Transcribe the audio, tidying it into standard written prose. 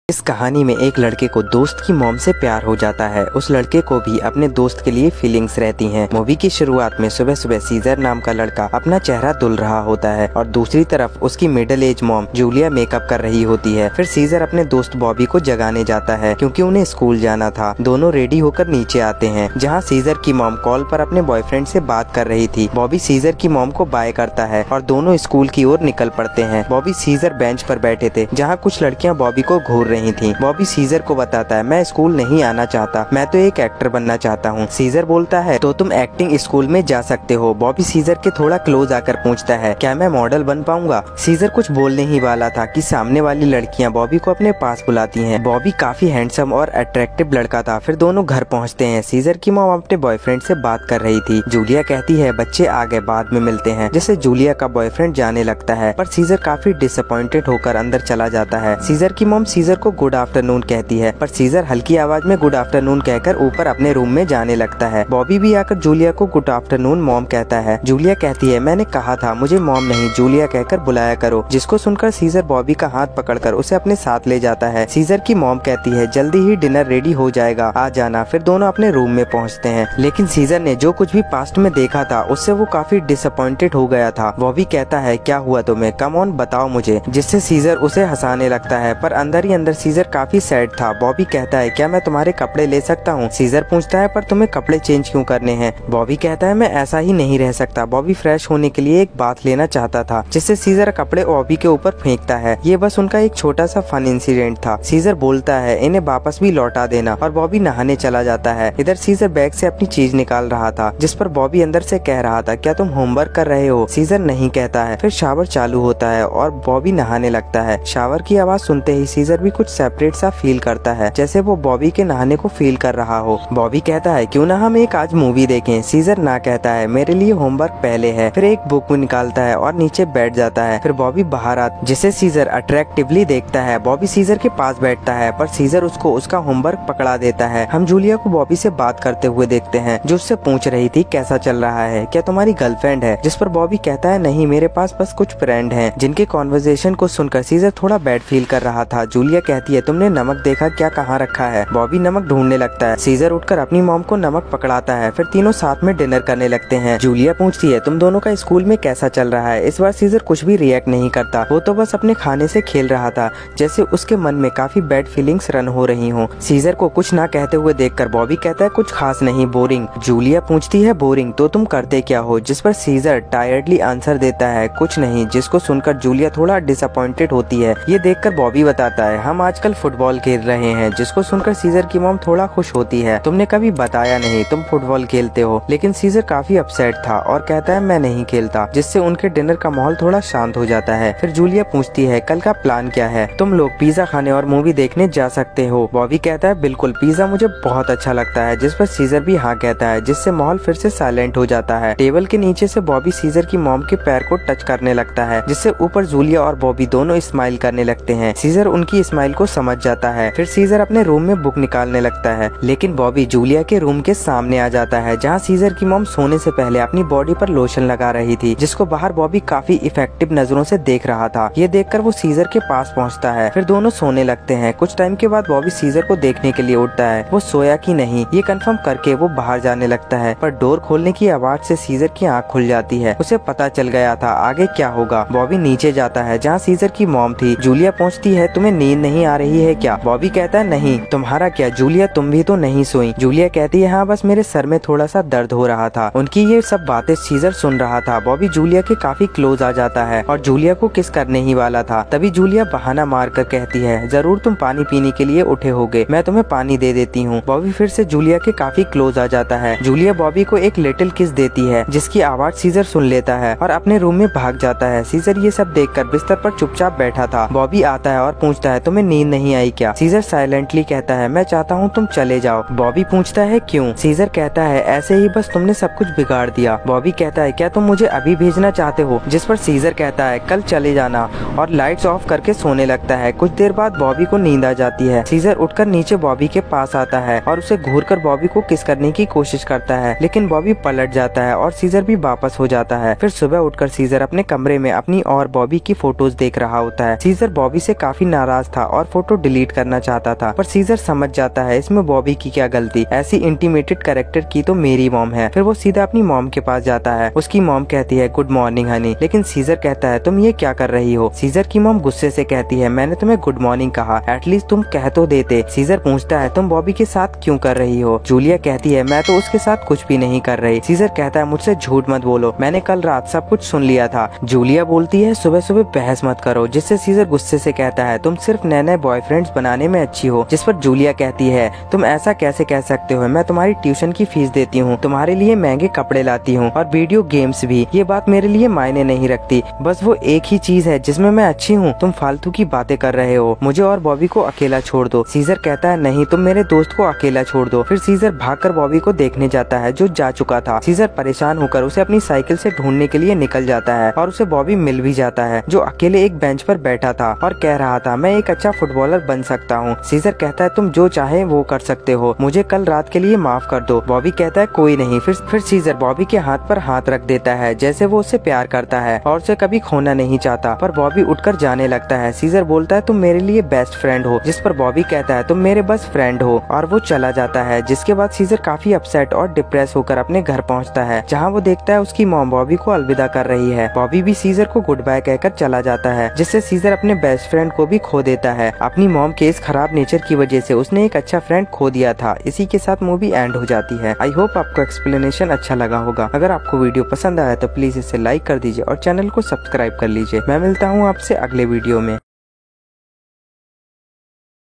इस कहानी में एक लड़के को दोस्त की मॉम से प्यार हो जाता है। उस लड़के को भी अपने दोस्त के लिए फीलिंग्स रहती हैं। मूवी की शुरुआत में सुबह सुबह सीजर नाम का लड़का अपना चेहरा धुल रहा होता है और दूसरी तरफ उसकी middle age mom Julia makeup कर रही होती है। फिर सीजर अपने दोस्त बॉबी को जगाने जाता है क्योंकि उन्हें स्कूल जाना था। दोनों रेडी होकर नीचे आते हैं जहाँ सीजर की मॉम कॉल पर अपने बॉयफ्रेंड से बात कर रही थी। बॉबी सीजर की मॉम को बाय करता है और दोनों स्कूल की ओर निकल पड़ते हैं। बॉबी सीजर बेंच पर बैठे थे जहाँ कुछ लड़कियाँ बॉबी को घूर रही थी। बॉबी सीजर को बताता है, मैं स्कूल नहीं आना चाहता, मैं तो एक एक्टर बनना चाहता हूँ। सीजर बोलता है, तो तुम एक्टिंग स्कूल में जा सकते हो। बॉबी सीजर के थोड़ा क्लोज आकर पूछता है, क्या मैं मॉडल बन पाऊंगा? सीजर कुछ बोलने ही वाला था कि सामने वाली लड़कियाँ बॉबी को अपने पास बुलाती हैं। बॉबी काफी हैंडसम और अट्रैक्टिव लड़का था। फिर दोनों घर पहुँचते हैं। सीजर की मॉम अपने बॉयफ्रेंड से बात कर रही थी। जूलिया कहती है, बच्चे आ गए, बाद में मिलते हैं। जिससे जूलिया का बॉयफ्रेंड जाने लगता है पर सीजर काफी डिसअपॉइंटेड होकर अंदर चला जाता है। सीजर की मॉम सीजर को गुड आफ्टरनून कहती है पर सीजर हल्की आवाज में गुड आफ्टरनून कहकर ऊपर अपने रूम में जाने लगता है। बॉबी भी आकर जूलिया को गुड आफ्टरनून मॉम कहता है। जूलिया कहती है, मैंने कहा था मुझे मॉम नहीं जूलिया कहकर बुलाया करो। जिसको सुनकर सीजर बॉबी का हाथ पकड़कर उसे अपने साथ ले जाता है। सीजर की मॉम कहती है, जल्दी ही डिनर रेडी हो जाएगा, आ जाना। फिर दोनों अपने रूम में पहुँचते हैं लेकिन सीजर ने जो कुछ भी पास्ट में देखा था उससे वो काफी डिसअपॉइंटेड हो गया था। बॉबी कहता है, क्या हुआ तुम्हें, कम ऑन बताओ मुझे। जिससे सीजर उसे हंसाने लगता है पर अंदर ही अंदर सीजर काफी सैड था। बॉबी कहता है, क्या मैं तुम्हारे कपड़े ले सकता हूँ? सीजर पूछता है, पर तुम्हें कपड़े चेंज क्यों करने हैं? बॉबी कहता है, मैं ऐसा ही नहीं रह सकता। बॉबी फ्रेश होने के लिए एक बात लेना चाहता था। जिससे सीजर कपड़े बॉबी के ऊपर फेंकता है। ये बस उनका एक छोटा सा फन इंसिडेंट था। सीजर बोलता है, इन्हें वापस भी लौटा देना और बॉबी नहाने चला जाता है। इधर सीजर बैग से अपनी चीज निकाल रहा था जिस पर बॉबी अंदर से कह रहा था, क्या तुम होमवर्क कर रहे हो? सीजर नहीं कहता है। फिर शावर चालू होता है और बॉबी नहाने लगता है। शावर की आवाज सुनते ही सीजर भी कुछ सेपरेट सा फील करता है जैसे वो बॉबी के नहाने को फील कर रहा हो। बॉबी कहता है, क्यों ना हम एक आज मूवी देखें? सीजर ना कहता है, मेरे लिए होमवर्क पहले है। फिर एक बुक निकालता है और नीचे बैठ जाता है। फिर बॉबी बाहर आता जिसे सीजर अट्रैक्टिवली देखता है। बॉबी सीजर के पास बैठता है पर सीजर उसको उसका होमवर्क पकड़ा देता है। हम जूलिया को बॉबी से बात करते हुए देखते हैं जो उससे पूछ रही थी, कैसा चल रहा है, क्या तुम्हारी गर्लफ्रेंड है? जिस पर बॉबी कहता है, नहीं, मेरे पास बस कुछ फ्रेंड हैं। जिनके कॉन्वर्सेशन को सुनकर सीजर थोड़ा बैड फील कर रहा था। जूलिया कहती है, तुमने नमक देखा क्या कहाँ रखा है? बॉबी नमक ढूंढने लगता है। सीजर उठकर अपनी मॉम को नमक पकड़ाता है। फिर तीनों साथ में डिनर करने लगते हैं। जूलिया पूछती है, तुम दोनों का स्कूल में कैसा चल रहा है? इस बार सीजर कुछ भी रिएक्ट नहीं करता। वो तो बस अपने खाने से खेल रहा था जैसे उसके मन में काफी बैड फीलिंग्स रन हो रही हो। सीजर को कुछ ना कहते हुए देखकर बॉबी कहता है, कुछ खास नहीं, बोरिंग। जूलिया पूछती है, बोरिंग? तो तुम करते क्या हो? जिस पर सीजर टायर्डली आंसर देता है, कुछ नहीं। जिसको सुनकर जूलिया थोड़ा डिसअपॉइंटेड होती है। ये देखकर बॉबी बताता है, हम आजकल फुटबॉल खेल रहे हैं। जिसको सुनकर सीजर की मॉम थोड़ा खुश होती है, तुमने कभी बताया नहीं तुम फुटबॉल खेलते हो। लेकिन सीजर काफी अपसेट था और कहता है, मैं नहीं खेलता। जिससे उनके डिनर का माहौल थोड़ा शांत हो जाता है। फिर जूलिया पूछती है, कल का प्लान क्या है? तुम लोग पिज्जा खाने और मूवी देखने जा सकते हो। बॉबी कहता है, बिल्कुल, पिज्जा मुझे बहुत अच्छा लगता है। जिस पर सीजर भी हाँ कहता है जिससे माहौल फिर से साइलेंट हो जाता है। टेबल के नीचे से बॉबी सीजर की मॉम के पैर को टच करने लगता है जिससे ऊपर जूलिया और बॉबी दोनों स्माइल करने लगते हैं। सीजर उनकी स्माइल को समझ जाता है। फिर सीजर अपने रूम में बुक निकालने लगता है लेकिन बॉबी जूलिया के रूम के सामने आ जाता है जहाँ सीजर की मॉम सोने से पहले अपनी बॉडी पर लोशन लगा रही थी जिसको बाहर बॉबी काफी इफेक्टिव नजरों से देख रहा था। ये देखकर वो सीजर के पास पहुँचता है। फिर दोनों सोने लगते हैं। कुछ टाइम के बाद बॉबी सीजर को देखने के लिए उठता है। वो सोया कि नहीं ये कंफर्म करके वो बाहर जाने लगता है पर डोर खोलने की आवाज से सीजर की आंख खुल जाती है। उसे पता चल गया था आगे क्या होगा। बॉबी नीचे जाता है जहाँ सीजर की मॉम थी। जूलिया पूछती है, तुम्हें नींद नहीं आ रही है क्या? बॉबी कहता है, नहीं, तुम्हारा क्या? जूलिया, तुम भी तो नहीं सोई? जूलिया कहती है, हाँ, बस मेरे सर में थोड़ा सा दर्द हो रहा था। उनकी ये सब बातें सीजर सुन रहा था। बॉबी जूलिया के काफी क्लोज आ जाता है और जूलिया को किस करने ही वाला था। तभी जूलिया बहाना मार कर कहती है, जरूर तुम पानी पीने के लिए उठे होगे, मैं तुम्हें पानी दे देती हूँ। बॉबी फिर से जूलिया के काफी क्लोज आ जाता है। जूलिया बॉबी को एक लिटिल किस देती है जिसकी आवाज सीजर सुन लेता है और अपने रूम में भाग जाता है। सीजर ये सब देखकर बिस्तर पर चुपचाप बैठा था। बॉबी आता है और पूछता है, तुम्हें नींद नहीं आई क्या? सीजर साइलेंटली कहता है, मैं चाहता हूँ तुम चले जाओ। बॉबी पूछता है, क्यों? सीजर कहता है, ऐसे ही, बस तुमने सब कुछ बिगाड़ दिया। बॉबी कहता है, क्या तुम मुझे अभी भेजना चाहते हो? जिस पर सीजर कहता है, कल चले जाना, और लाइट्स ऑफ करके सोने लगता है। कुछ देर बाद बॉबी को नींद आ जाती है। सीजर उठकर नीचे बॉबी के पास आता है और उसे घूरकर बॉबी को किस करने की कोशिश करता है लेकिन बॉबी पलट जाता है और सीजर भी वापस हो जाता है। फिर सुबह उठकर सीजर अपने कमरे में अपनी और बॉबी की फोटोज देख रहा होता है। सीजर बॉबी से काफी नाराज था और फोटो डिलीट करना चाहता था, पर सीजर समझ जाता है इसमें बॉबी की क्या गलती, ऐसी इंटीमेटेड कैरेक्टर की तो मेरी मॉम है। फिर वो सीधा अपनी मॉम के पास जाता है। उसकी मॉम कहती है गुड मॉर्निंग हनी, लेकिन सीजर कहता है तुम ये क्या कर रही हो। सीजर की मॉम गुस्से से कहती है मैंने तुम्हें गुड मॉर्निंग कहा, एटलीस्ट तुम कह तो देते। सीजर पूछता है तुम बॉबी के साथ क्यों कर रही हो। जूलिया कहती है मैं तो उसके साथ कुछ भी नहीं कर रही। सीजर कहता है मुझसे झूठ मत बोलो, मैंने कल रात सब कुछ सुन लिया था। जूलिया बोलती है सुबह सुबह बहस मत करो, जिससे सीजर गुस्से से कहता है तुम सिर्फ नए नए बॉयफ्रेंड्स बनाने में अच्छी हो। जिस पर जूलिया कहती है तुम ऐसा कैसे कह सकते हो, मैं तुम्हारी ट्यूशन की फीस देती हूँ, तुम्हारे लिए महंगे कपड़े लाती हूँ और वीडियो गेम्स भी, ये बात मेरे लिए मायने नहीं रखती। बस वो एक ही चीज है जिसमें मैं अच्छी हूँ, तुम फालतू की बातें कर रहे हो, मुझे और बॉबी को अकेला छोड़ दो। सीजर कहता है नहीं, तुम मेरे दोस्त को अकेला छोड़ दो। फिर सीजर भागकर बॉबी को देखने जाता है जो जा चुका था। सीजर परेशान होकर उसे अपनी साइकिल से ढूंढने के लिए निकल जाता है और उसे बॉबी मिल भी जाता है जो अकेले एक बेंच पर बैठा था और कह रहा था मैं एक अच्छा फुटबॉलर बन सकता हूँ। सीजर कहता है तुम जो चाहे वो कर सकते हो, मुझे कल रात के लिए माफ कर दो। बॉबी कहता है कोई नहीं। फिर सीजर बॉबी के हाथ पर हाथ रख देता है जैसे वो उससे प्यार करता है और उसे कभी खोना नहीं चाहता, पर बॉबी उठकर जाने लगता है। सीजर बोलता है तुम मेरे लिए बेस्ट फ्रेंड हो, जिस पर बॉबी कहता है तुम मेरे बस फ्रेंड हो, और वो चला जाता है। जिसके बाद सीजर काफी अपसेट और डिप्रेस होकर अपने घर पहुंचता है, जहां वो देखता है उसकी मॉम बॉबी को अलविदा कर रही है। बॉबी भी सीजर को गुड बाय कहकर चला जाता है, जिससे सीजर अपने बेस्ट फ्रेंड को भी खो देता है। अपनी मॉम के इस खराब नेचर की वजह से उसने एक अच्छा फ्रेंड खो दिया था। इसी के साथ मूवी एंड हो जाती है। आई होप आपको एक्सप्लेनेशन अच्छा लगा होगा। अगर आपको वीडियो पसंद आया तो प्लीज इसे लाइक कर दीजिए और चैनल को सब्सक्राइब कर लीजिए। मैं मिलता हूँ आपसे अगले वीडियो में।